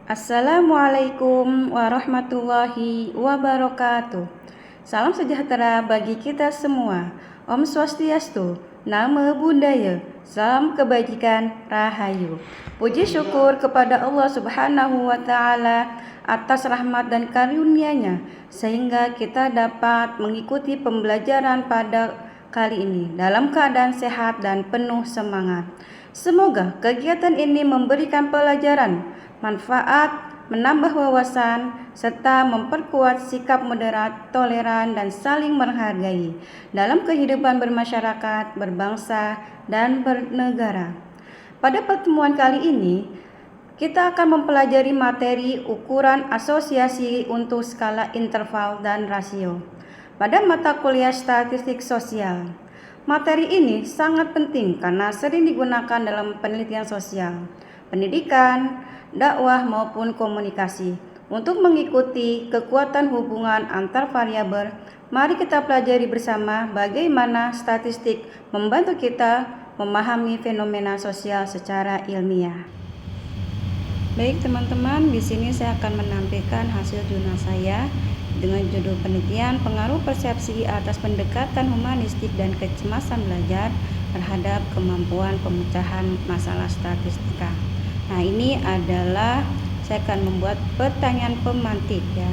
Assalamualaikum warahmatullahi wabarakatuh. Salam sejahtera bagi kita semua. Om Swastiastu, Namo Buddhaya, salam kebajikan, rahayu. Puji syukur kepada Allah Subhanahu wa Ta'ala atas rahmat dan karunia-Nya sehingga kita dapat mengikuti pembelajaran pada kali ini dalam keadaan sehat dan penuh semangat. Semoga kegiatan ini memberikan pelajaran, manfaat, menambah wawasan, serta memperkuat sikap moderat, toleran, dan saling menghargai dalam kehidupan bermasyarakat, berbangsa, dan bernegara. Pada pertemuan kali ini, kita akan mempelajari materi ukuran asosiasi untuk skala interval dan rasio pada mata kuliah statistik sosial. Materi ini sangat penting karena sering digunakan dalam penelitian sosial, pendidikan, dakwah maupun komunikasi. Untuk mengikuti kekuatan hubungan antar variabel, mari kita pelajari bersama bagaimana statistik membantu kita memahami fenomena sosial secara ilmiah. Baik teman-teman, di sini saya akan menampilkan hasil jurnal saya dengan judul penelitian pengaruh persepsi atas pendekatan humanistik dan kecemasan belajar terhadap kemampuan pemecahan masalah statistika. Nah, ini adalah saya akan membuat pertanyaan pemantik ya.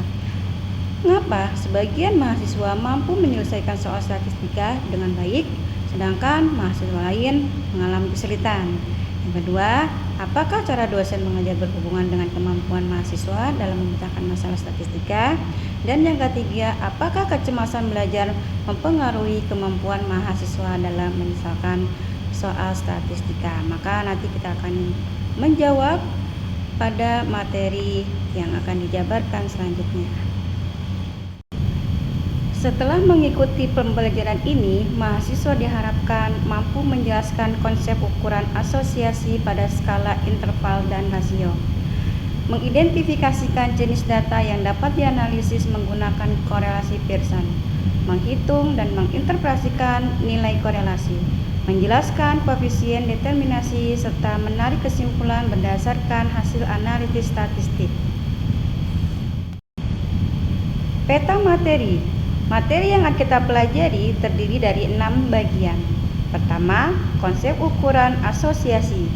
Mengapa sebagian mahasiswa mampu menyelesaikan soal statistika dengan baik, sedangkan mahasiswa lain mengalami kesulitan? Yang kedua, apakah cara dosen mengajar berhubungan dengan kemampuan mahasiswa dalam memecahkan masalah statistika? Dan yang ketiga, apakah kecemasan belajar mempengaruhi kemampuan mahasiswa dalam menyelesaikan soal statistika? Maka nanti kita akan menjawab pada materi yang akan dijabarkan selanjutnya. Setelah mengikuti pembelajaran ini, mahasiswa diharapkan mampu menjelaskan konsep ukuran asosiasi pada skala interval dan rasio, mengidentifikasikan jenis data yang dapat dianalisis menggunakan korelasi Pearson, menghitung dan menginterpretasikan nilai korelasi, menjelaskan koefisien determinasi, serta menarik kesimpulan berdasarkan hasil analisis statistik. Peta materi. Materi yang akan kita pelajari terdiri dari 6 bagian. Pertama, konsep ukuran asosiasi.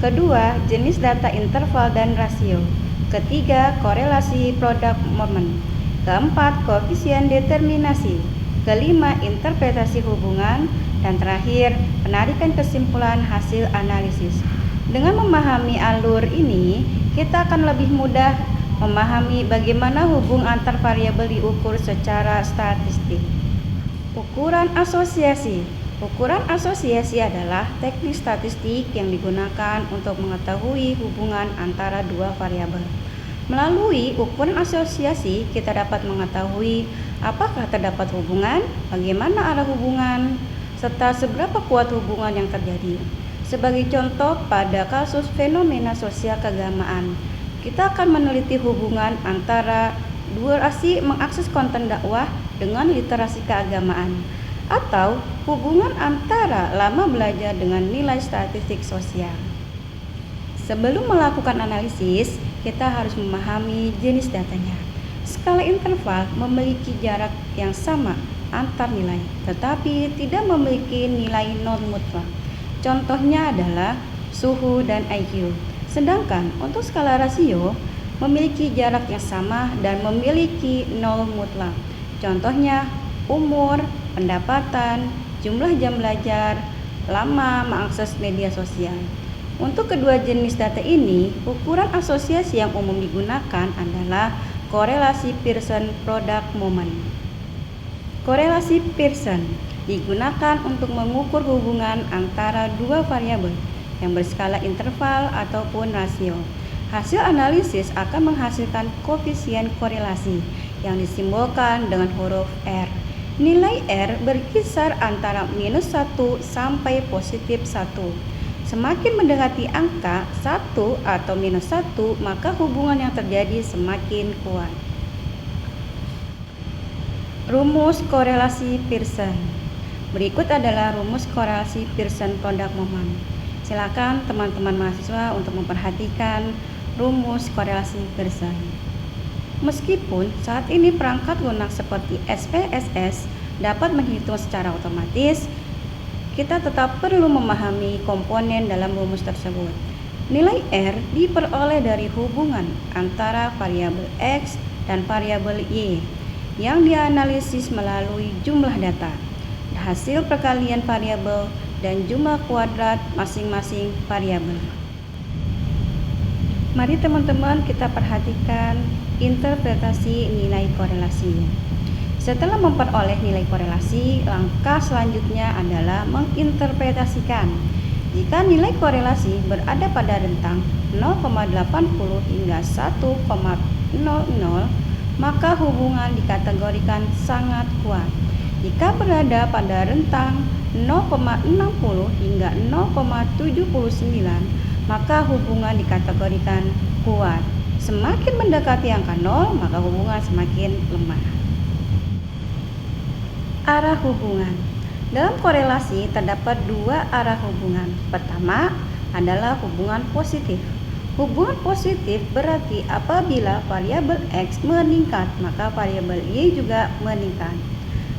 Kedua, jenis data interval dan rasio. Ketiga, korelasi produk moment. Keempat, koefisien determinasi. Kelima, interpretasi hubungan. Dan terakhir, penarikan kesimpulan hasil analisis. Dengan memahami alur ini, kita akan lebih mudah memahami bagaimana hubungan antar variabel diukur secara statistik. Ukuran asosiasi. Ukuran asosiasi adalah teknik statistik yang digunakan untuk mengetahui hubungan antara dua variabel. Melalui ukuran asosiasi, kita dapat mengetahui apakah terdapat hubungan, bagaimana arah hubungan, serta seberapa kuat hubungan yang terjadi. Sebagai contoh, pada kasus fenomena sosial keagamaan, kita akan meneliti hubungan antara durasi mengakses konten dakwah dengan literasi keagamaan, atau hubungan antara lama belajar dengan nilai statistik sosial. Sebelum melakukan analisis, kita harus memahami jenis datanya. Skala interval memiliki jarak yang sama antar nilai, tetapi tidak memiliki nilai non mutlak. Contohnya adalah suhu dan IQ. Sedangkan untuk skala rasio memiliki jarak yang sama dan memiliki nol mutlak. Contohnya umur, pendapatan, jumlah jam belajar, lama mengakses media sosial. Untuk kedua jenis data ini, ukuran asosiasi yang umum digunakan adalah korelasi Pearson product moment. Korelasi Pearson digunakan untuk mengukur hubungan antara dua variabel yang berskala interval ataupun rasio. Hasil analisis akan menghasilkan koefisien korelasi yang disimbolkan dengan huruf R. Nilai R berkisar antara -1 sampai +1. Semakin mendekati angka 1 atau -1, maka hubungan yang terjadi semakin kuat. Rumus korelasi Pearson. Berikut adalah rumus korelasi Pearson product moment. Silakan teman-teman mahasiswa untuk memperhatikan rumus korelasi Pearson. Meskipun saat ini perangkat lunak seperti SPSS dapat menghitung secara otomatis, kita tetap perlu memahami komponen dalam rumus tersebut. Nilai R diperoleh dari hubungan antara variabel X dan variabel Y yang dianalisis melalui jumlah data, hasil perkalian variabel, dan jumlah kuadrat masing-masing variabel. Mari teman-teman kita perhatikan interpretasi nilai korelasi. Setelah memperoleh nilai korelasi, langkah selanjutnya adalah menginterpretasikan. Jika nilai korelasi berada pada rentang 0,80 hingga 1,00, maka hubungan dikategorikan sangat kuat. Jika berada pada rentang 0,60 hingga 0,79, maka hubungan dikategorikan kuat. Semakin mendekati angka 0, maka hubungan semakin lemah. Arah hubungan. Dalam korelasi terdapat dua arah hubungan. Pertama adalah hubungan positif. Hubungan positif berarti apabila variabel X meningkat, maka variabel Y juga meningkat.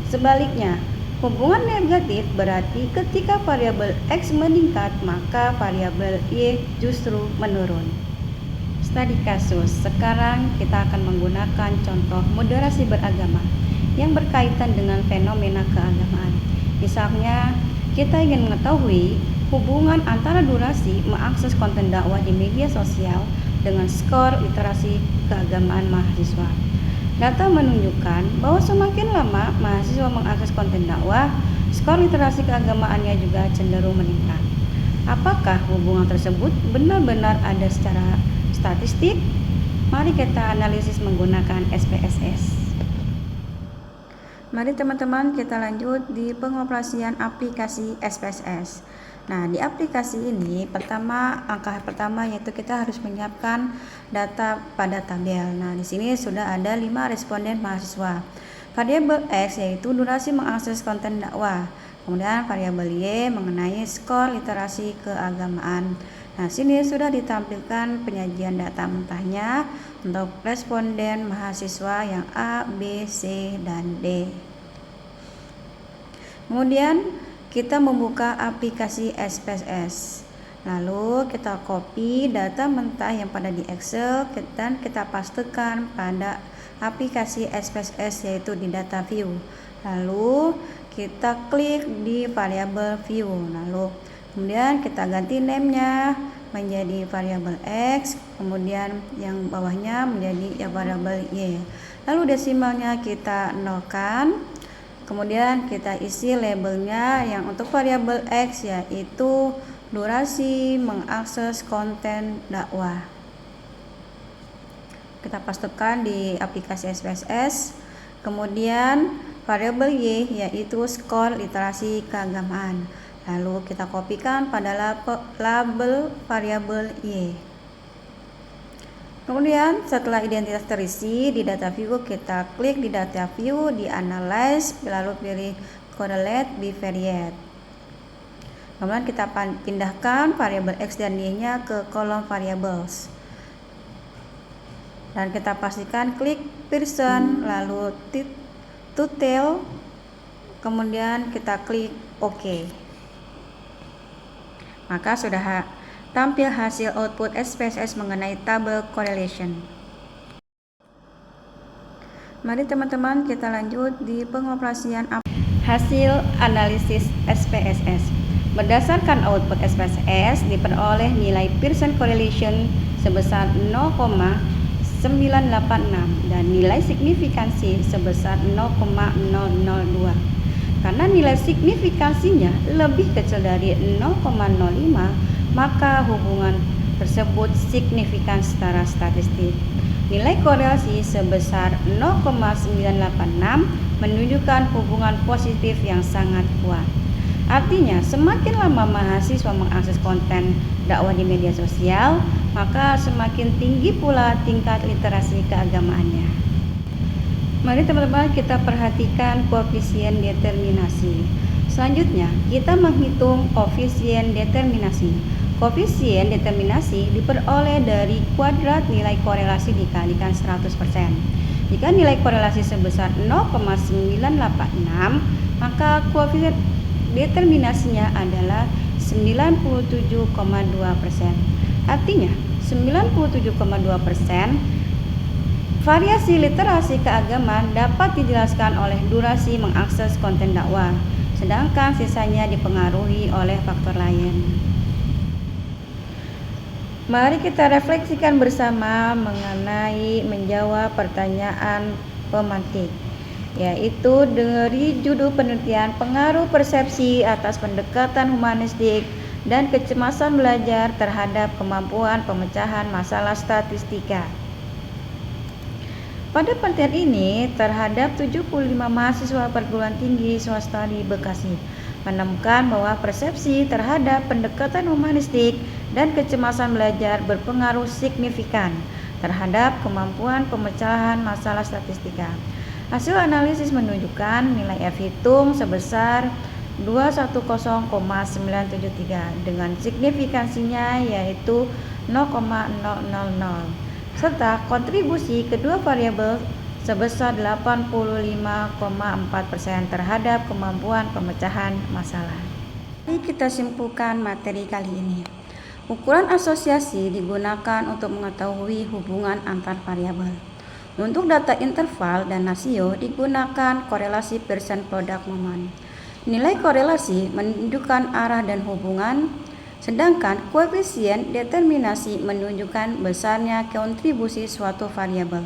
Sebaliknya, hubungan negatif berarti ketika variabel X meningkat, maka variabel Y justru menurun. Studi kasus. Sekarang kita akan menggunakan contoh moderasi beragama yang berkaitan dengan fenomena keagamaan. Misalnya, kita ingin mengetahui hubungan antara durasi mengakses konten dakwah di media sosial dengan skor literasi keagamaan mahasiswa. Data menunjukkan bahwa semakin lama mahasiswa mengakses konten dakwah, skor literasi keagamaannya juga cenderung meningkat. Apakah hubungan tersebut benar-benar ada secara statistik? Mari kita analisis menggunakan SPSS. Mari teman-teman kita lanjut di pengoperasian aplikasi SPSS. Nah, di aplikasi ini langkah pertama yaitu kita harus menyiapkan data pada tabel. Nah, di sini sudah ada 5 responden mahasiswa. Variabel X yaitu durasi mengakses konten dakwah. Kemudian variabel Y mengenai skor literasi keagamaan. Nah, sini sudah ditampilkan penyajian data mentahnya untuk responden mahasiswa yang A, B, C, dan D. Kemudian kita membuka aplikasi SPSS. Lalu kita copy data mentah yang pada di Excel dan kita pastekan pada aplikasi SPSS yaitu di data view. Lalu kita klik di variabel view. Lalu kemudian kita ganti name-nya menjadi variabel X, kemudian yang bawahnya menjadi variabel Y. Lalu desimalnya kita nolkan. Kemudian kita isi labelnya yang untuk variabel X yaitu durasi mengakses konten dakwah. Kita pastekan di aplikasi SPSS. Kemudian variabel Y yaitu skor literasi keagamaan. Lalu kita kopikan pada label variabel Y. Kemudian setelah identitas terisi di data view, kita klik di data view, di analyze, lalu pilih correlate bivariate. Kemudian kita pindahkan variabel X dan Y-nya ke kolom variables. Dan kita pastikan klik Pearson, lalu to tail, kemudian kita klik OK. Maka sudah tampil hasil output SPSS mengenai tabel correlation. Mari teman-teman kita lanjut di pengoperasian hasil analisis SPSS. Berdasarkan output SPSS diperoleh nilai Pearson correlation sebesar 0,986 dan nilai signifikansi sebesar 0,002. Karena nilai signifikansinya lebih kecil dari 0,05, maka hubungan tersebut signifikan secara statistik. Nilai korelasi sebesar 0,986 menunjukkan hubungan positif yang sangat kuat. Artinya, semakin lama mahasiswa mengakses konten dakwah di media sosial, maka semakin tinggi pula tingkat literasi keagamaannya. Mari teman-teman kita perhatikan koefisien determinasi. Selanjutnya, kita menghitung koefisien determinasi. Koefisien determinasi diperoleh dari kuadrat nilai korelasi dikalikan 100%. Jika nilai korelasi sebesar 0,986, maka koefisien determinasinya adalah 97,2%. Artinya, 97,2% variasi literasi keagamaan dapat dijelaskan oleh durasi mengakses konten dakwah, sedangkan sisanya dipengaruhi oleh faktor lain. Mari kita refleksikan bersama mengenai menjawab pertanyaan pemantik, yaitu dari judul penelitian pengaruh persepsi atas pendekatan humanistik dan kecemasan belajar terhadap kemampuan pemecahan masalah statistika. Pada penelitian ini terhadap 75 mahasiswa perguruan tinggi swasta di Bekasi menemukan bahwa persepsi terhadap pendekatan humanistik dan kecemasan belajar berpengaruh signifikan terhadap kemampuan pemecahan masalah statistika. Hasil analisis menunjukkan nilai F-hitung sebesar 210,973 dengan signifikansinya yaitu 0,000, serta kontribusi kedua variabel sebesar 85,4% terhadap kemampuan pemecahan masalah. Mari kita simpulkan materi kali ini. Ukuran asosiasi digunakan untuk mengetahui hubungan antar variabel. Untuk data interval dan rasio digunakan korelasi persen product moment. Nilai korelasi menunjukkan arah dan hubungan, sedangkan koefisien determinasi menunjukkan besarnya kontribusi suatu variabel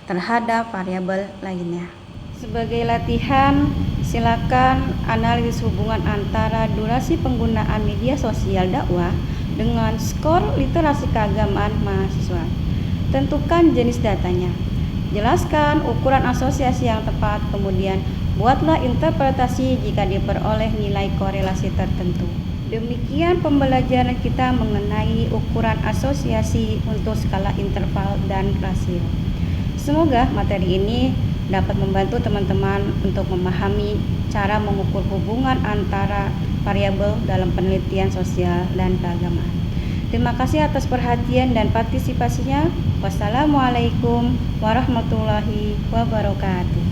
terhadap variabel lainnya. Sebagai latihan, silakan analisis hubungan antara durasi penggunaan media sosial dakwah dengan skor literasi keagamaan mahasiswa. Tentukan jenis datanya. Jelaskan ukuran asosiasi yang tepat, kemudian buatlah interpretasi jika diperoleh nilai korelasi tertentu. Demikian pembelajaran kita mengenai ukuran asosiasi untuk skala interval dan rasio. Semoga materi ini dapat membantu teman-teman untuk memahami cara mengukur hubungan antara variabel dalam penelitian sosial dan keagamaan. Terima kasih atas perhatian dan partisipasinya. Wassalamualaikum warahmatullahi wabarakatuh.